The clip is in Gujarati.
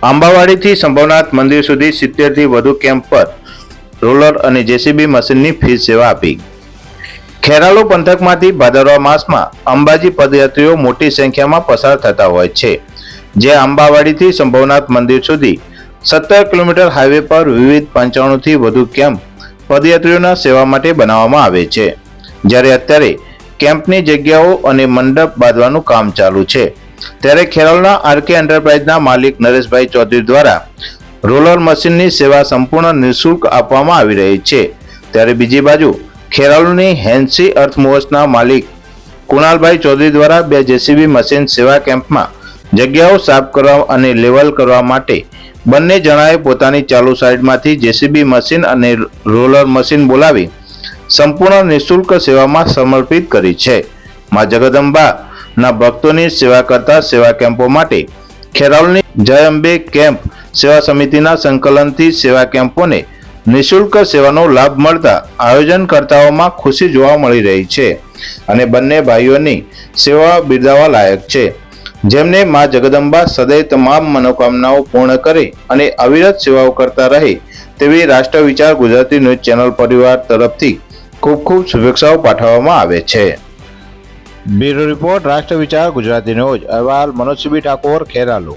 આંબાવાડીથી સંભવનાથ મંદિર સુધી 70થી વધુ કેમ્પ પર રોલર અને જેસીબી મશીનની ફ્રી સેવા આપી. ખેરાલુ પંથકમાંથી ભાદરવા માસમાં અંબાજી પદયાત્રીઓ મોટી સંખ્યામાં પસાર થતા હોય છે. જે આંબાવાડીથી સંભવનાથ મંદિર સુધી 17 કિલોમીટર હાઈવે પર વિવિધ 95થી વધુ કેમ્પ પદયાત્રીઓના સેવા માટે બનાવવામાં આવે છે. જ્યારે અત્યારે કેમ્પની જગ્યાઓ અને મંડપ બાંધવાનું કામ ચાલુ છે. ત્યારે ખેરાલુના આરકે એન્ટરપ્રાઇઝના માલિક નરેશભાઈ ચૌધરી દ્વારા રોલર મશીનની સેવા સંપૂર્ણ નિઃશુલ્ક આપવામાં આવી રહી છે. ત્યારે બીજી બાજુ ખેરાલુની હેન્સી અર્થમૂવ્સના માલિક કુણાલભાઈ ચૌધરી દ્વારા 2 જેસીબી મશીન સેવા કેમ્પમાં જગ્યાઓ સાફ કરવા અને લેવલ કરવા માટે બંને જણાએ પોતાની ચાલુ સાઇટમાંથી જેસીબી મશીન અને રોલર મશીન બોલાવી સંપૂર્ણ નિઃશુલ્ક સેવામાં સમર્પિત કરી છે. માં જગદંબાના ભક્તોની સેવા કરતા સેવા કેમ્પો માટે ખેરાલુની જય અંબે કેમ્પ સેવા સમિતિના સંકલનથી સેવા કેમ્પોને નિઃશુલ્ક સેવાનો લાભ મળતા આયોજનકર્તાઓમાં ખુશી જોવા મળી રહી છે અને બંને ભાઈઓની સેવા બિરદાવવા લાયક છે, જેમને માં જગદંબા સદૈવ તમામ મનોકામનાઓ પૂર્ણ કરે અને અવિરત સેવાઓ કરતા રહે તેવી રાષ્ટ્ર વિચાર ગુજરાતી ન્યૂઝ ચેનલ પરિવાર તરફથી ખૂબ ખૂબ શુભેચ્છાઓ પાઠવવામાં આવે છે. બ્યુરો રિપોર્ટ રાષ્ટ્ર વિચાર ગુજરાતી ન્યૂઝ. અહેવાલ મનોજ ઠાકોર, ખેરાલુ.